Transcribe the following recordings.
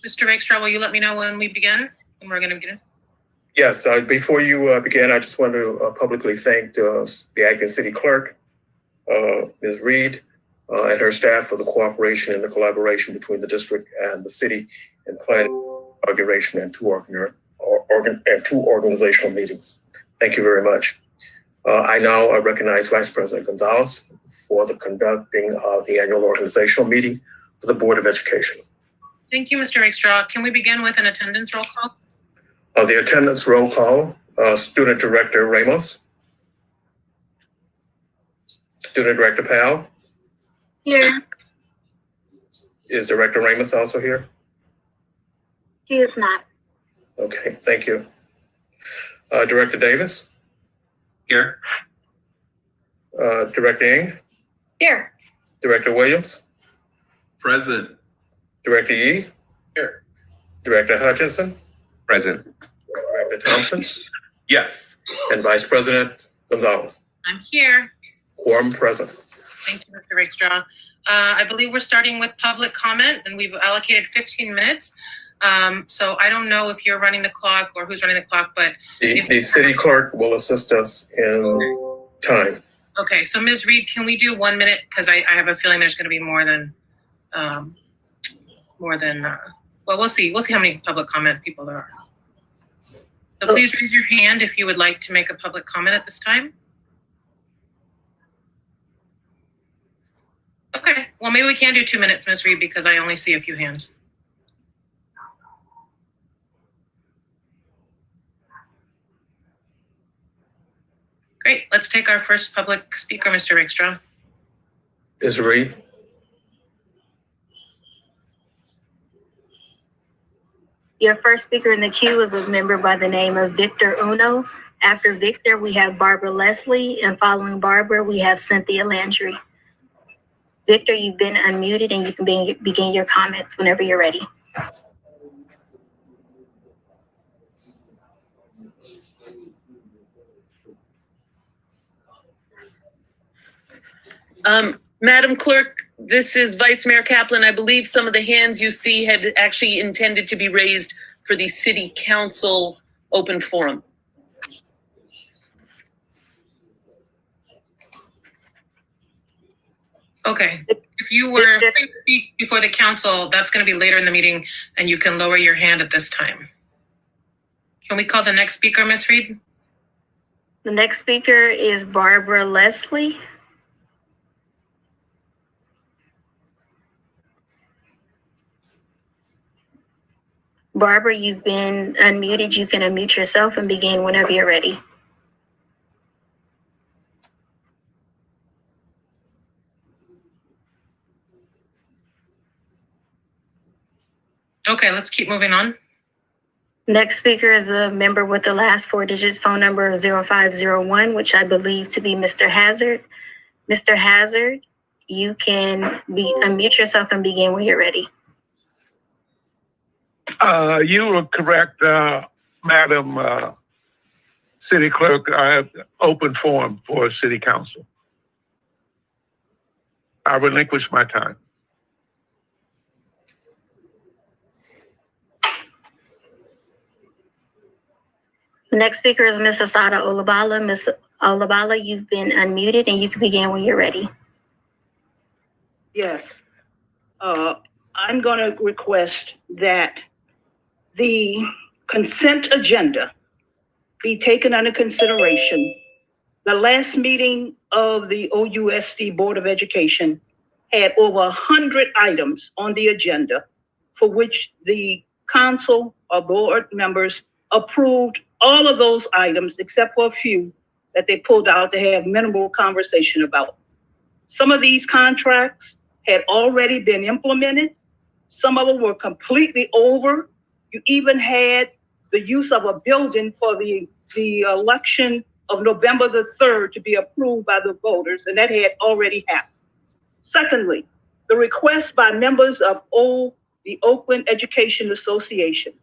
Mr. Rakestraw, will you let me know when we begin? When we're going to begin? Yes. Before you begin, I just want to publicly thank the acting city clerk, Ms. Reed, and her staff for the cooperation and the collaboration between the district and the city in planning inauguration and two organizational meetings. Thank you very much. I now recognize Vice President Gonzales for the conducting of the annual organizational meeting for the Board of Education. Thank you, Mr. Rakestraw. Can we begin with an attendance roll call? The attendance roll call, Student Director Ramos. Student Director Powell. Here. Is Director Ramos also here? He is not. Okay, thank you. Director Davis? Here. Director Ng? Here. Director Williams? Present. Director Yee? Here. Director Hutchinson? Present. Director Thompson? Yes. And Vice President Gonzales? I'm here. Quorum present. Thank you, Mr. Rakestraw. I believe we're starting with public comment, and we've allocated 15 minutes. So I don't know if you're running the clock or who's running the clock, but the city clerk will assist us in time. Okay, so Ms. Reed, can we do 1 minute? Because I have a feeling there's going to be more than, well, we'll see. We'll see how many public comment people there are. So please raise your hand if you would like to make a public comment at this time. Okay, well, maybe we can do 2 minutes, Ms. Reed, because I only see a few hands. Great, let's take our first public speaker, Mr. Rakestraw. Ms. Reed? Your first speaker in the queue is a member by the name of Victor Uno. After Victor, we have Barbara Leslie, and following Barbara, we have Cynthia Landry. Victor, you've been unmuted and you can begin your comments whenever you're ready. Madam Clerk, this is Vice Mayor Kaplan. I believe some of the hands you see had actually intended to be raised for the City Council open forum. Okay, if you were to speak before the council, that's going to be later in the meeting, and you can lower your hand at this time. Can we call the next speaker, Ms. Reed? The next speaker is Barbara Leslie. Barbara, you've been unmuted. You can unmute yourself and begin whenever you're ready. Okay, let's keep moving on. Next speaker is a member with the last 4 digits phone number 0501, which I believe to be Mr. Hazard. Mr. Hazard, you can unmute yourself and begin when you're ready. You were correct, Madam City Clerk. I have open forum for City Council. I relinquish my time. The next speaker is Ms. Asada Olabala. Ms. Olabala, you've been unmuted and you can begin when you're ready. Yes. I'm going to request that the consent agenda be taken under consideration. The last meeting of the OUSD Board of Education had over 100 items on the agenda for which the council or board members approved all of those items except for a few that they pulled out to have minimal conversation about. Some of these contracts had already been implemented. Some of them were completely over. You even had the use of a building for the election of November the 3rd to be approved by the voters, and that had already happened. Secondly, the request by members of the Oakland Education Association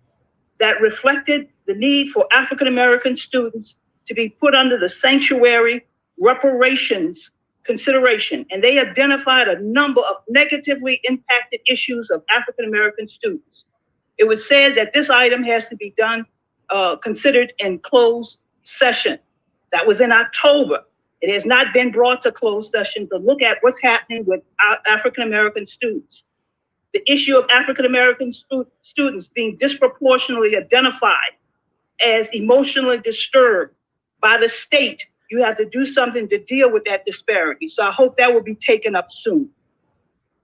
that reflected the need for African American students to be put under the sanctuary reparations consideration, and they identified a number of negatively impacted issues of African American students. It was said that this item has to be done, considered in closed session. That was in October. It has not been brought to closed session to look at what's happening with our African-American students. The issue of African-American students being disproportionately identified as emotionally disturbed by the state. You have to do something to deal with that disparity. So I hope that will be taken up soon.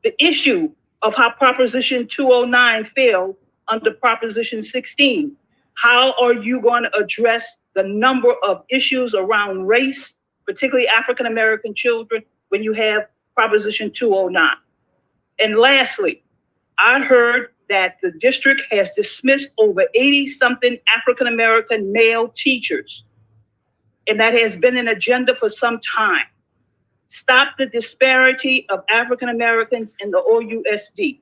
The issue of how Proposition 209 failed under Proposition 16. How are you going to address the number of issues around race, particularly African-American children, when you have Proposition 209? And lastly, I heard that the district has dismissed over 80-something African-American male teachers, and that has been an agenda for some time. Stop the disparity of African-Americans in the OUSD.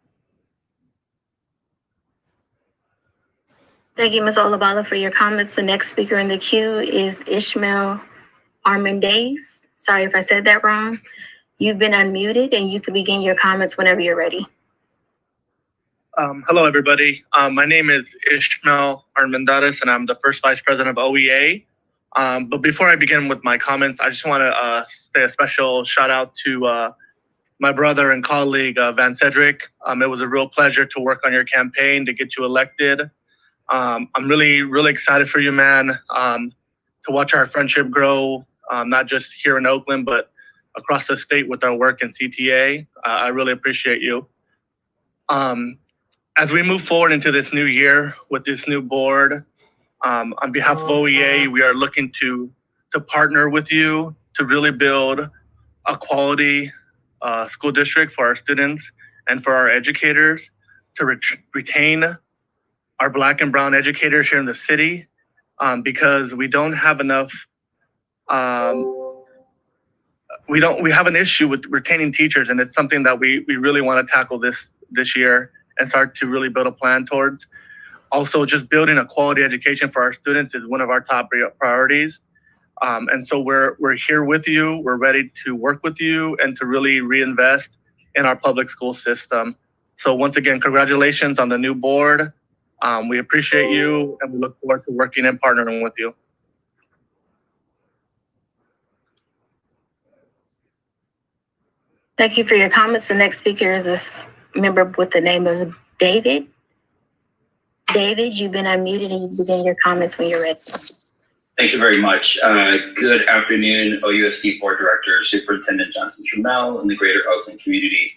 Thank you, Ms. Olabala, for your comments. The next speaker in the queue is Ishmael Armendez. Sorry if I said that wrong. You've been unmuted and you can begin your comments whenever you're ready. Hello, everybody. My name is Ishmael Armendez, and I'm the first vice president of OEA. But before I begin with my comments, I just want to say a special shout out to my brother and colleague, Van Cedric. It was a real pleasure to work on your campaign to get you elected. I'm really, really excited for you, man, to watch our friendship grow, not just here in Oakland, but across the state with our work in CTA. I really appreciate you. As we move forward into this new year with this new board, on behalf of OEA, we are looking to partner with you to really build a quality school district for our students and for our educators, to retain our Black and brown educators here in the city, because we don't have enough. We have an issue with retaining teachers, and it's something that we really want to tackle this year and start to really build a plan towards. Also, just building a quality education for our students is one of our top priorities. And so we're here with you. We're ready to work with you and to really reinvest in our public school system. So once again, congratulations on the new board. We appreciate you, and we look forward to working and partnering with you. Thank you for your comments. The next speaker is this member with the name of David. David, you've been unmuted and you begin your comments when you're ready. Thank you very much. Good afternoon, OUSD Board Director, Superintendent Johnson Trammell, and the greater Oakland community.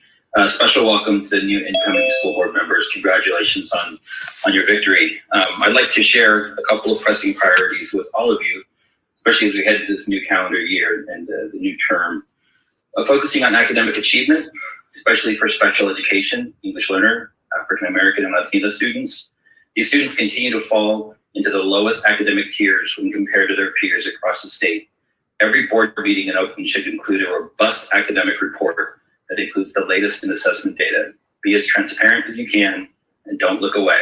Special welcome to the new incoming school board members. Congratulations on your victory. I'd like to share a couple of pressing priorities with all of you, especially as we head into this new calendar year and the new term. Focusing on academic achievement, especially for special education, English learner, African American and Latino students. These students continue to fall into the lowest academic tiers when compared to their peers across the state. Every board meeting in Oakland should include a robust academic report that includes the latest in assessment data. Be as transparent as you can and don't look away.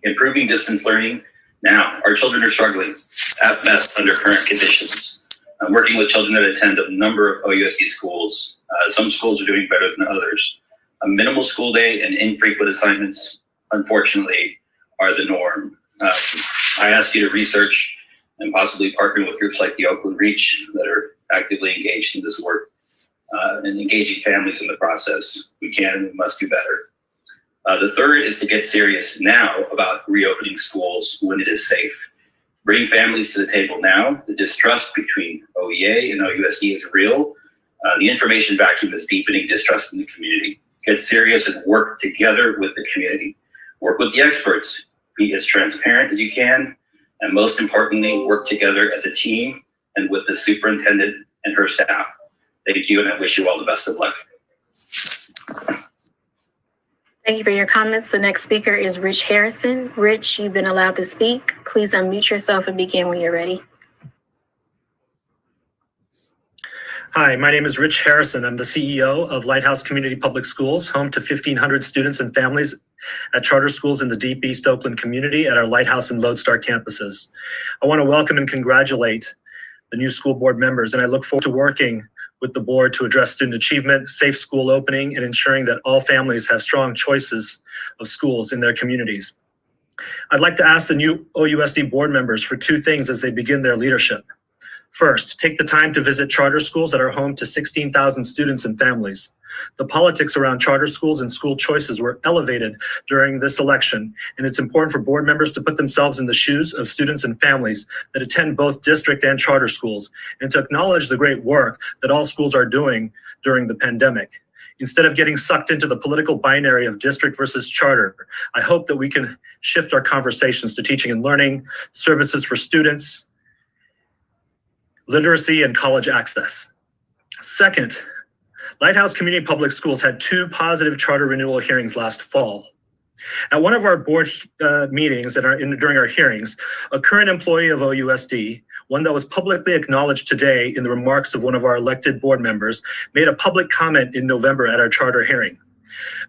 Improving distance learning. Now, our children are struggling at best under current conditions. I'm working with children that attend a number of OUSD schools. Some schools are doing better than others. A minimal school day and infrequent assignments, unfortunately, are the norm. I ask you to research and possibly partner with groups like the Oakland Reach that are actively engaged in this work and engaging families in the process. We can and we must do better. The third is to get serious now about reopening schools when it is safe. Bring families to the table now. The distrust between OEA and OUSD is real. The information vacuum is deepening distrust in the community. Get serious and work together with the community. Work with the experts. Be as transparent as you can. And most importantly, work together as a team and with the superintendent and her staff. Thank you, and I wish you all the best of luck. Thank you for your comments. The next speaker is Rich Harrison. Rich, you've been allowed to speak. Please unmute yourself and begin when you're ready. Hi, my name is Rich Harrison. I'm the CEO of Lighthouse Community Public Schools, home to 1,500 students and families at charter schools in the Deep East Oakland community at our Lighthouse and Lodestar campuses. I want to welcome and congratulate the new school board members, and I look forward to working with the board to address student achievement, safe school opening, and ensuring that all families have strong choices of schools in their communities. I'd like to ask the new OUSD board members for two things as they begin their leadership. First, take the time to visit charter schools that are home to 16,000 students and families. The politics around charter schools and school choices were elevated during this election, and it's important for board members to put themselves in the shoes of students and families that attend both district and charter schools, and to acknowledge the great work that all schools are doing during the pandemic. Instead of getting sucked into the political binary of district versus charter, I hope that we can shift our conversations to teaching and learning, services for students, literacy, and college access. Second, Lighthouse Community Public Schools had two positive charter renewal hearings last fall. At one of our board meetings during our hearings, a current employee of OUSD, one that was publicly acknowledged today in the remarks of one of our elected board members, made a public comment in November at our charter hearing.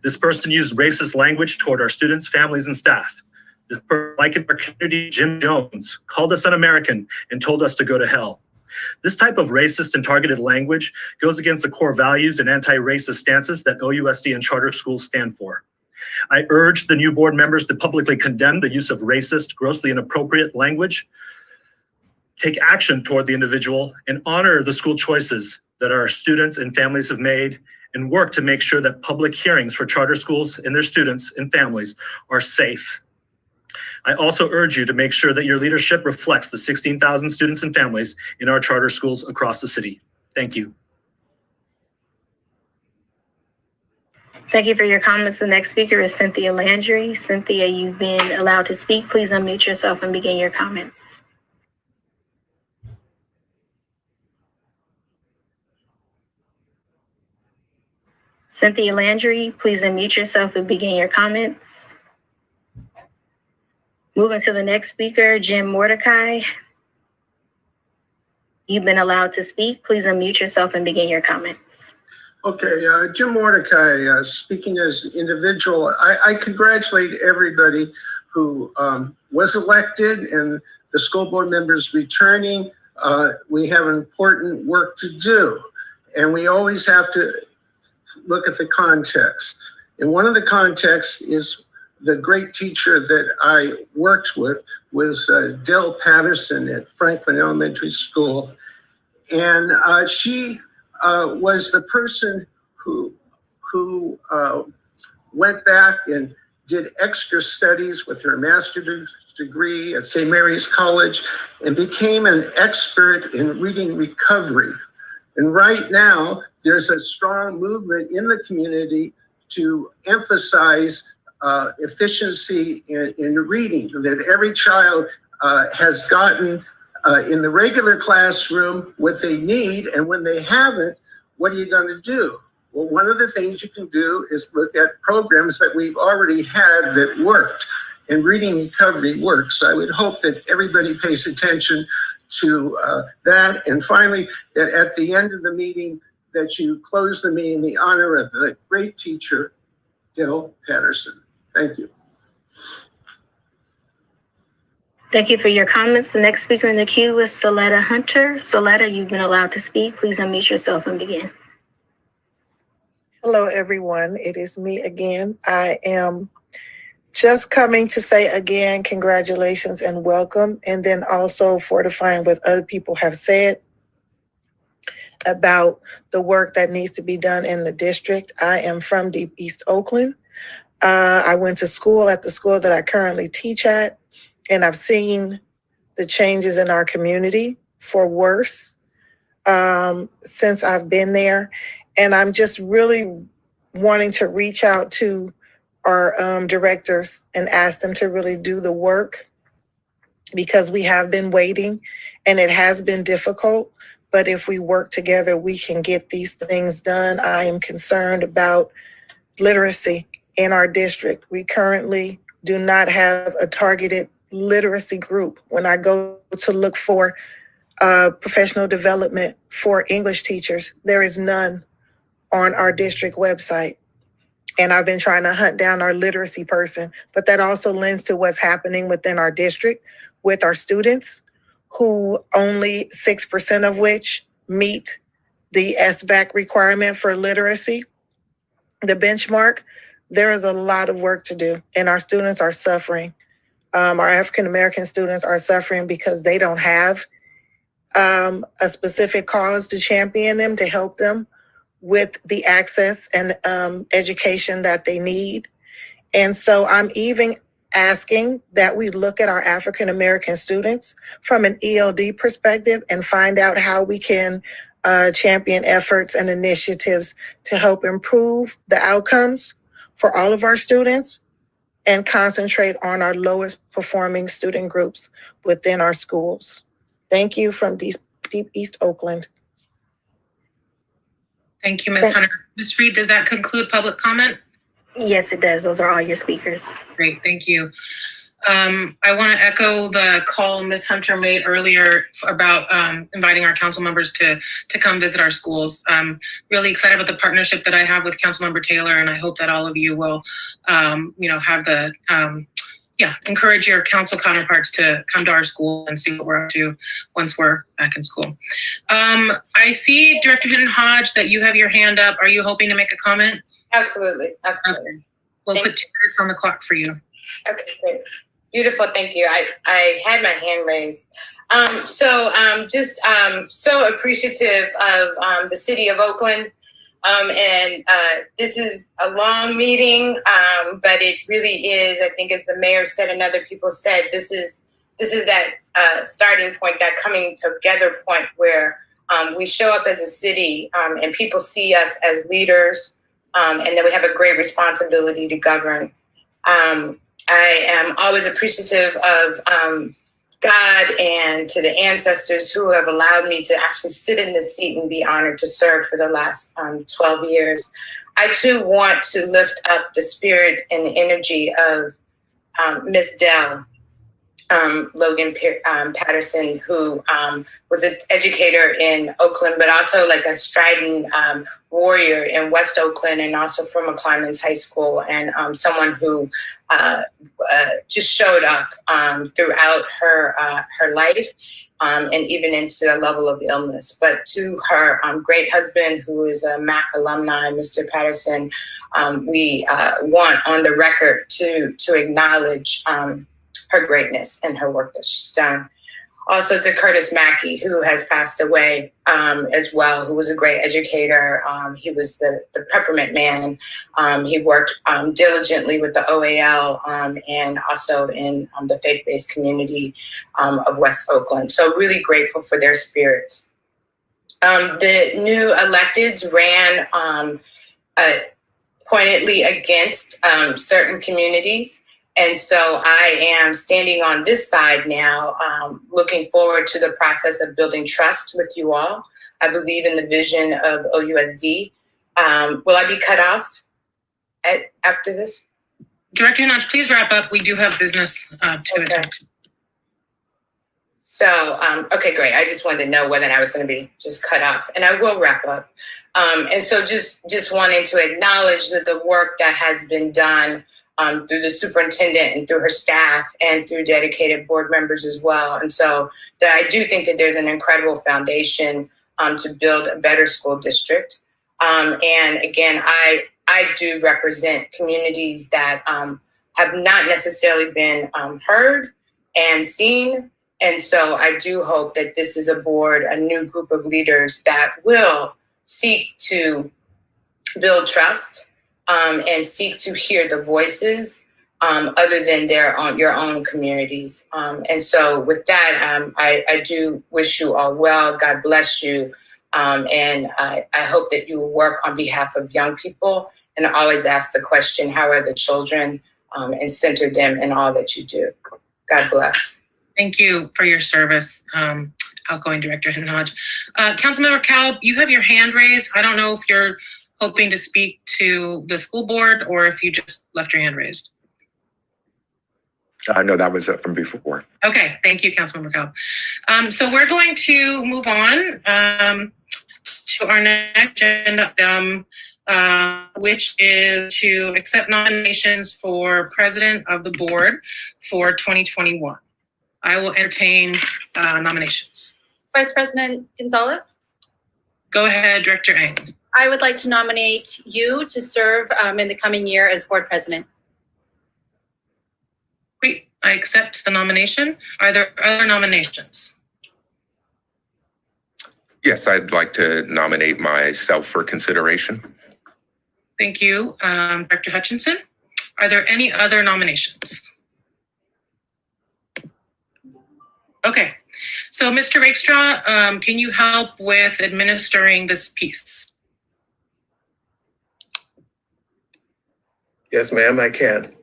This person used racist language toward our students, families, and staff. This person, like in our community, Jim Jones, called us un-American and told us to go to hell. This type of racist and targeted language goes against the core values and anti-racist stances that OUSD and charter schools stand for. I urge the new board members to publicly condemn the use of racist, grossly inappropriate language, take action toward the individual, and honor the school choices that our students and families have made, and work to make sure that public hearings for charter schools and their students and families are safe. I also urge you to make sure that your leadership reflects the 16,000 students and families in our charter schools across the city. Thank you. Thank you for your comments. The next speaker is Cynthia Landry. Cynthia, you've been allowed to speak. Please unmute yourself and begin your comments. Cynthia Landry, please unmute yourself and begin your comments. Moving to the next speaker, Jim Mordecai. You've been allowed to speak. Please unmute yourself and begin your comments. Okay, Jim Mordecai, speaking as an individual, I congratulate everybody who was elected and the school board members returning. We have important work to do, and we always have to look at the context. And one of the contexts is the great teacher that I worked with was Dell Patterson at Franklin Elementary School. And she was the person who went back and did extra studies with her master's degree at St. Mary's College and became an expert in reading recovery. And right now, there's a strong movement in the community to emphasize efficiency in reading, that every child has gotten in the regular classroom what they need, and when they haven't, what are you going to do? Well, one of the things you can do is look at programs that we've already had that worked, and reading recovery works. So I would hope that everybody pays attention to that, and finally, that at the end of the meeting, that you close the meeting in the honor of the great teacher, Dell Patterson. Thank you. Thank you for your comments. The next speaker in the queue is Soletta Hunter. Soletta, you've been allowed to speak. Please unmute yourself and begin. Hello, everyone. It is me again. I am just coming to say again, congratulations and welcome, and then also fortifying what other people have said about the work that needs to be done in the district. I am from Deep East Oakland. I went to school at the school that I currently teach at, and I've seen the changes in our community for worse since I've been there. And I'm just really wanting to reach out to our directors and ask them to really do the work, because we have been waiting and it has been difficult. But if we work together, we can get these things done. I am concerned about literacy in our district. We currently do not have a targeted literacy group. When I go to look for professional development for English teachers, there is none on our district website. And I've been trying to hunt down our literacy person, but that also lends to what's happening within our district with our students, who only 6% of which meet the SBAC requirement for literacy, the benchmark, there is a lot of work to do, and our students are suffering. Our African-American students are suffering because they don't have a specific cause to champion them, to help them with the access and education that they need. And so I'm even asking that we look at our African-American students from an ELD perspective and find out how we can champion efforts and initiatives to help improve the outcomes for all of our students and concentrate on our lowest performing student groups within our schools. Thank you from Deep East Oakland. Thank you, Ms. Hunter. Ms. Reed, does that conclude public comment? Yes, it does. Those are all your speakers. Great, thank you. I want to echo the call Ms. Hunter made earlier about inviting our council members to come visit our schools. I'm really excited about the partnership that I have with Councilmember Taylor, and I hope that all of you will, have the, encourage your council counterparts to come to our school and see what we're up to once we're back in school. I see, Director Hodge, that you have your hand up. Are you hoping to make a comment? Absolutely. Okay. We'll put 2 minutes on the clock for you. Okay, great. Beautiful, thank you. I had my hand raised. So appreciative of the city of Oakland. This is a long meeting, but it really is, I think as the mayor said and other people said, this is that starting point, that coming together point where we show up as a city and people see us as leaders, and that we have a great responsibility to govern. I am always appreciative of God and to the ancestors who have allowed me to actually sit in this seat and be honored to serve for the last 12 years. I too want to lift up the spirit and the energy of Miss Dell, Logan Patterson, who was an educator in Oakland, but also like a strident warrior in West Oakland, and also from McClymonds High School, and someone who just showed up throughout her life, and even into the level of illness. But to her great husband, who is a MAC alumni, Mr. Patterson, we want on the record to acknowledge her greatness and her work that she's done. Also to Curtis Mackey, who has passed away as well, who was a great educator. He was the Peppermint Man. He worked diligently with the OAL and also in the faith-based community of West Oakland. So really grateful for their spirits. The new electeds ran pointedly against certain communities. And so I am standing on this side now, looking forward to the process of building trust with you all. I believe in the vision of OUSD. Will I be cut off after this? Director Hodge, please wrap up. We do have business to attend to. So, okay, great. I just wanted to know whether I was going to be just cut off, and I will wrap up. And so just wanting to acknowledge that the work that has been done through the superintendent and through her staff and through dedicated board members as well. And so that I do think that there's an incredible foundation to build a better school district. And again, I do represent communities that have not necessarily been heard and seen. And so I do hope that this is a board, a new group of leaders that will seek to build trust and seek to hear the voices other than your own communities. And so with that, I do wish you all well. God bless you. And I hope that you will work on behalf of young people and always ask the question, how are the children, and center them in all that you do. God bless. Thank you for your service, outgoing Director Hodge. Councilmember Kalb, you have your hand raised. I don't know if you're hoping to speak to the school board or if you just left your hand raised. I know that was from before. Okay, thank you, Councilmember Kalb. So we're going to move on to our next agenda, which is to accept nominations for president of the board for 2021. I will entertain nominations. Vice President Gonzales? Go ahead, Director Ng. I would like to nominate you to serve in the coming year as board president. Great, I accept the nomination. Are there other nominations? Yes, I'd like to nominate myself for consideration. Thank you, Director Hutchinson. Are there any other nominations? Okay, so Mr. Rakestraw, can you help with administering this piece? Yes, ma'am, I can.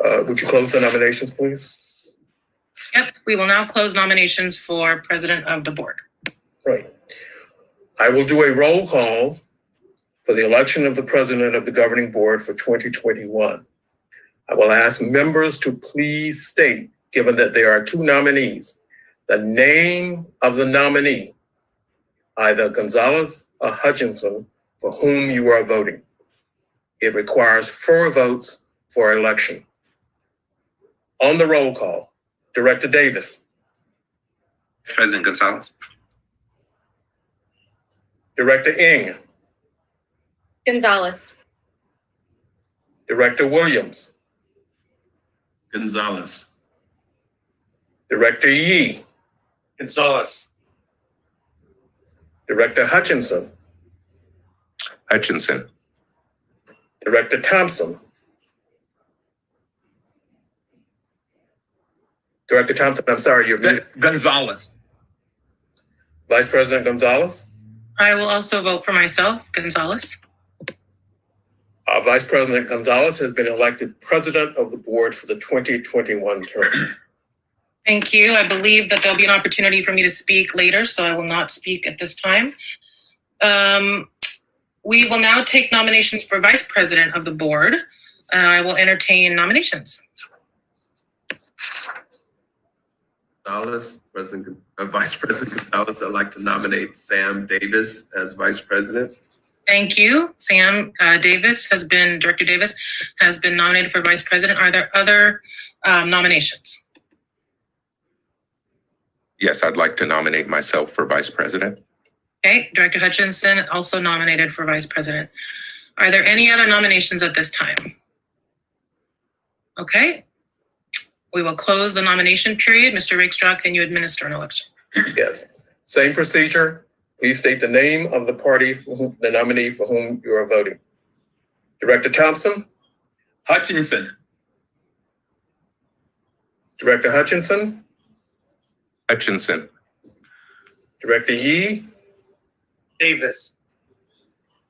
Would you close the nominations, please? Yep, we will now close nominations for president of the board. Right. I will do a roll call for the election of the president of the governing board for 2021. I will ask members to please state, given that there are two nominees, the name of the nominee, either Gonzales or Hutchinson, for whom you are voting. It requires 4 votes for election. On the roll call, Director Davis. President Gonzales. Director Ng. Gonzales. Director Williams. Gonzales. Director Yee. Gonzales. Director Hutchinson. Hutchinson. Director Thompson. Director Thompson, I'm sorry, you're muted. Gonzales. Vice President Gonzales. I will also vote for myself, Gonzales. Vice President Gonzales has been elected president of the board for the 2021 term. Thank you. I believe that there'll be an opportunity for me to speak later, so I will not speak at this time. We will now take nominations for vice president of the board. I will entertain nominations. Gonzales, Vice President Gonzales, I'd like to nominate Sam Davis as Vice President. Thank you. Director Davis has been nominated for vice president. Are there other nominations? Yes, I'd like to nominate myself for Vice President. Okay, Director Hutchinson also nominated for vice president. Are there any other nominations at this time? Okay, we will close the nomination period. Mr. Rakestraw, can you administer an election? Yes, same procedure. Please state the name of the party, the nominee for whom you are voting. Director Thompson. Hutchinson. Director Hutchinson. Hutchinson. Director Yee. Davis.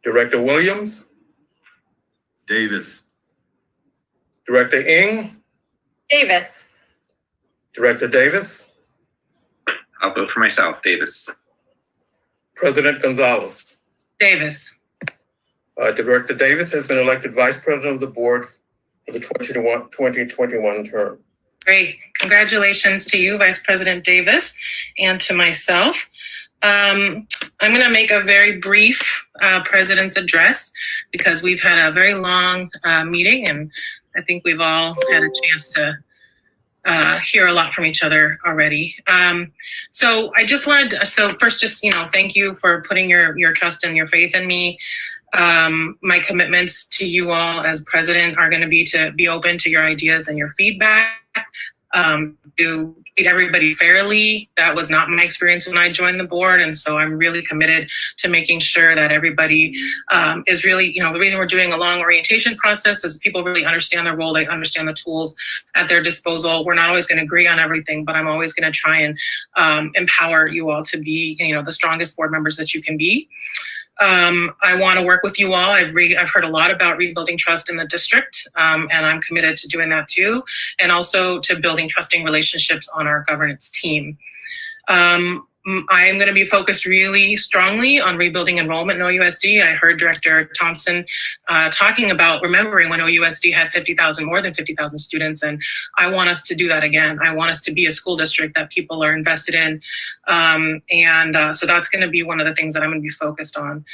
Director Williams. Davis. Director Ng. Davis. Director Davis. I'll vote for myself, Davis. President Gonzales. Davis. Director Davis has been elected vice president of the board for the 2021 term. Great. Congratulations to you, Vice President Davis, and to myself. I'm going to make a very brief president's address because we've had a very long meeting, and I think we've all had a chance to hear a lot from each other already. So I just wanted to, first, thank you for putting your trust and your faith in me. My commitments to you all as president are going to be open to your ideas and your feedback, to treat everybody fairly. That was not my experience when I joined the board. And so I'm really committed to making sure that everybody is really, the reason we're doing a long orientation process is people really understand their role. They understand the tools at their disposal. We're not always going to agree on everything, but I'm always going to try and empower you all to be, the strongest board members that you can be. I want to work with you all. I've heard a lot about rebuilding trust in the district, and I'm committed to doing that too, and also to building trusting relationships on our governance team. I am going to be focused really strongly on rebuilding enrollment in OUSD. I heard Director Thompson talking about remembering when OUSD had more than 50,000 students, and I want us to do that again. I want us to be a school district that people are invested in, so that's going to be one of the things that I'm going to be focused on.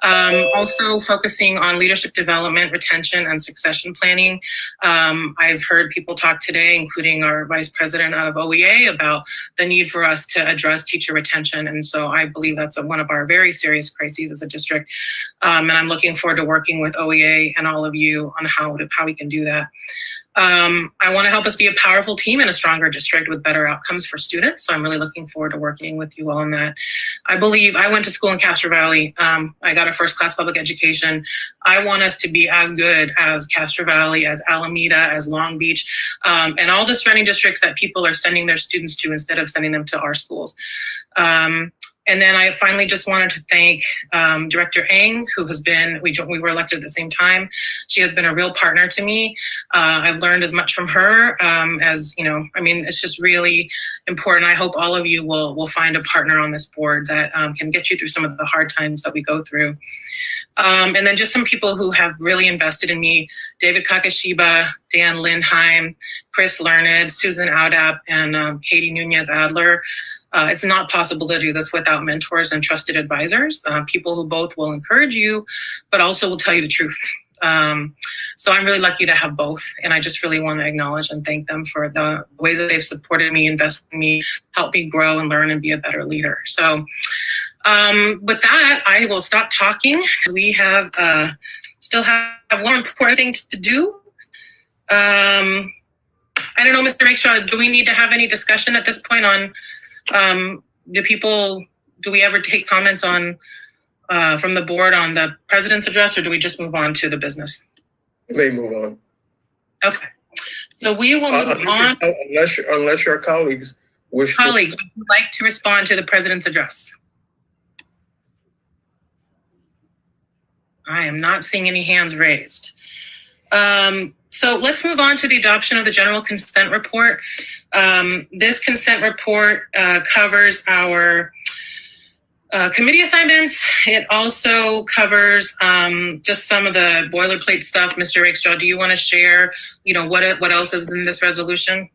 Also focusing on leadership development, retention, and succession planning. I've heard people talk today, including our Vice President of OEA, about the need for us to address teacher retention. And so I believe that's one of our very serious crises as a district. And I'm looking forward to working with OEA and all of you on how we can do that. I want to help us be a powerful team and a stronger district with better outcomes for students. So I'm really looking forward to working with you all on that. I went to school in Castro Valley. I got a first-class public education. I want us to be as good as Castro Valley, as Alameda, as Long Beach, and all the surrounding districts that people are sending their students to instead of sending them to our schools. And then I finally just wanted to thank Director Ng, who has been, we were elected at the same time. She has been a real partner to me. I've learned as much from her as, it's just really important. I hope all of you will find a partner on this board that can get you through some of the hard times that we go through. And then just some people who have really invested in me: David Kakashiba, Dan Lindheim, Chris Learned, Susan Audap, and Katie Nunez Adler. It's not possible to do this without mentors and trusted advisors, people who both will encourage you, but also will tell you the truth. So I'm really lucky to have both. And I just really want to acknowledge and thank them for the way that they've supported me, invested in me, helped me grow and learn and be a better leader. So with that, I will stop talking. We have still have one important thing to do. I don't know, Mr. Rakestraw, do we need to have any discussion at this point on do we ever take comments on from the board on the president's address, or do we just move on to the business? You may move on. Okay. So we will move on. Unless your colleagues wish would like to respond to the president's address. I am not seeing any hands raised. So let's move on to the adoption of the general consent report. This consent report covers our committee assignments. It also covers just some of the boilerplate stuff. Mr. Rakestraw, do you want to share, what else is in this resolution?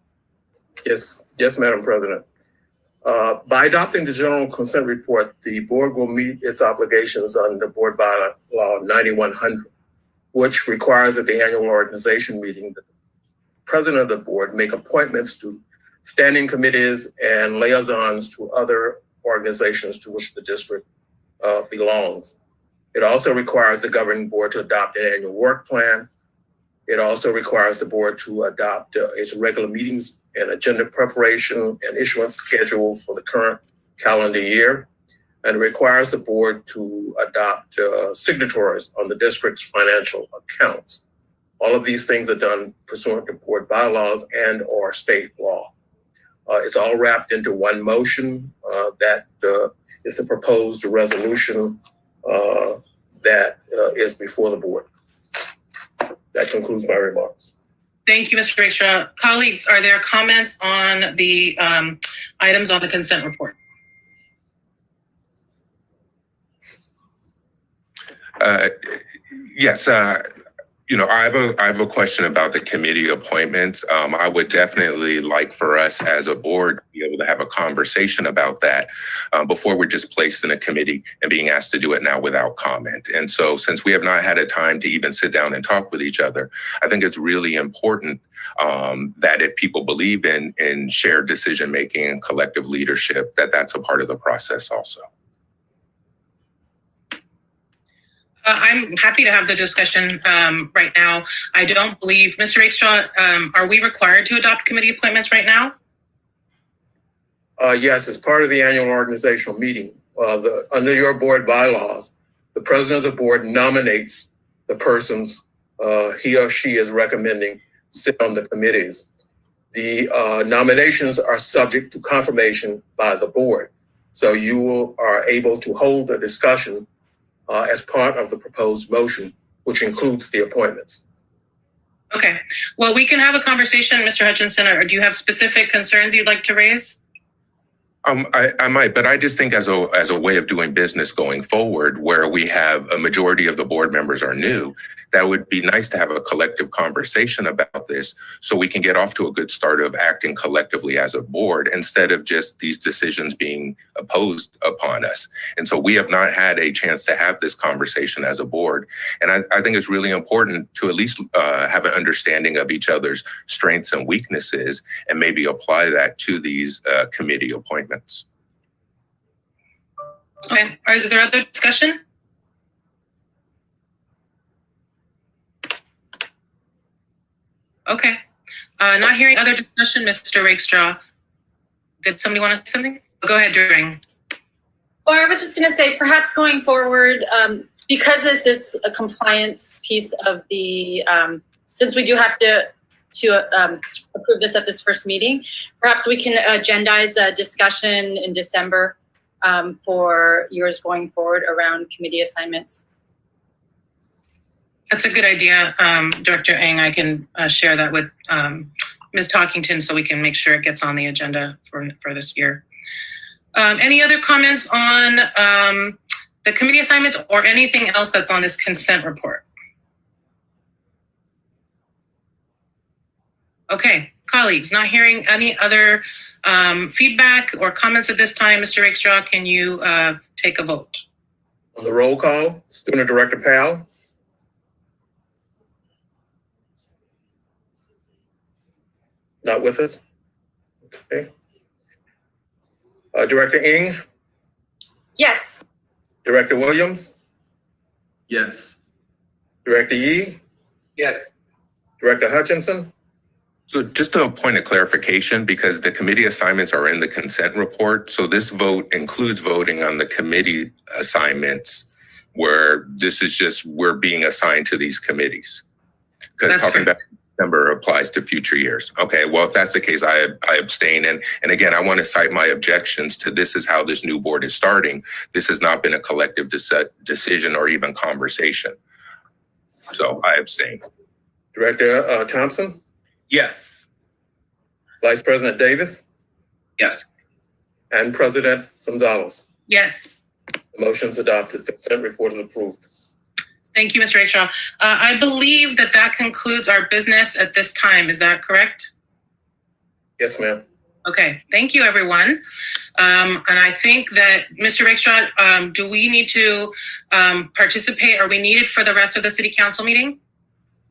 Yes, Madam President. By adopting the general consent report, the board will meet its obligations under Board Bylaw 9100, which requires at the annual organization meeting that the president of the board make appointments to standing committees and liaisons to other organizations to which the district belongs. It also requires the governing board to adopt an annual work plan. It also requires the board to adopt its regular meetings and agenda preparation and issuance schedule for the current calendar year. And it requires the board to adopt signatories on the district's financial accounts. All of these things are done pursuant to board bylaws and or state law. It's all wrapped into one motion that is a proposed resolution that is before the board. That concludes my remarks. Thank you, Mr. Rakestraw. Colleagues, are there comments on the items on the consent report? Yes, I have a question about the committee appointments. I would definitely like for us as a board to be able to have a conversation about that before we're just placed in a committee and being asked to do it now without comment. And so since we have not had a time to even sit down and talk with each other, I think it's really important that if people believe in shared decision-making and collective leadership, that's a part of the process also. I'm happy to have the discussion right now. I don't believe, Mr. Rakestraw, are we required to adopt committee appointments right now? Yes, as part of the annual organizational meeting, under your board bylaws, the president of the board nominates the persons he or she is recommending sit on the committees. The nominations are subject to confirmation by the board. So you are able to hold a discussion as part of the proposed motion, which includes the appointments. Okay, well, we can have a conversation, Mr. Hutchinson, or do you have specific concerns you'd like to raise? I might, but I just think as a way of doing business going forward, where we have a majority of the board members are new, that would be nice to have a collective conversation about this so we can get off to a good start of acting collectively as a board instead of just these decisions being imposed upon us. And so we have not had a chance to have this conversation as a board. And I think it's really important to at least have an understanding of each other's strengths and weaknesses and maybe apply that to these committee appointments. Okay, is there other discussion? Okay, not hearing other discussion, Mr. Rakestraw. Did somebody want to say something? Go ahead, During. Well, I was just going to say, perhaps going forward, because this is a compliance piece of the, since we do have to approve this at this first meeting, perhaps we can agendize a discussion in December for years going forward around committee assignments. That's a good idea, Director Ng. I can share that with Ms. Talkington so we can make sure it gets on the agenda for this year. Any other comments on the committee assignments or anything else that's on this consent report? Okay, colleagues, not hearing any other feedback or comments at this time. Mr. Rakestraw, can you take a vote? On the roll call, Student Director Powell. Not with us? Okay. Director Ng? Yes. Director Williams? Yes. Director Yee? Yes. Director Hutchinson? So just a point of clarification, because the committee assignments are in the consent report. So this vote includes voting on the committee assignments where this is just, we're being assigned to these committees. Because talking about December applies to future years. Okay, well, if that's the case, I abstain. And again, I want to cite my objections to this is how this new board is starting. This has not been a collective decision or even conversation. So I abstain. Director Thompson? Yes. Vice President Davis? Yes. And President Gonzales? Yes. The motion's adopted. The consent report is approved. Thank you, Mr. Rakestraw. I believe that concludes our business at this time. Is that correct? Yes, ma'am. Okay, thank you, everyone. And I think that, Mr. Rakestraw, do we need to participate? Are we needed for the rest of the city council meeting?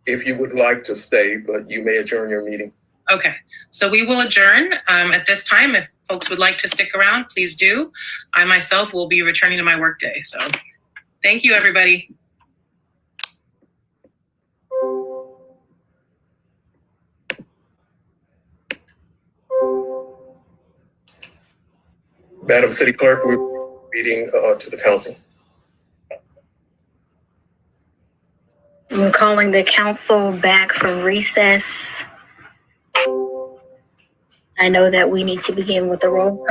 If you would like to stay, but you may adjourn your meeting. Okay, so we will adjourn at this time. If folks would like to stick around, please do. I myself will be returning to my workday. So thank you, everybody. Madam City Clerk, we're meeting to the council. I'm calling the council back from recess. I know that we need to begin with the roll call.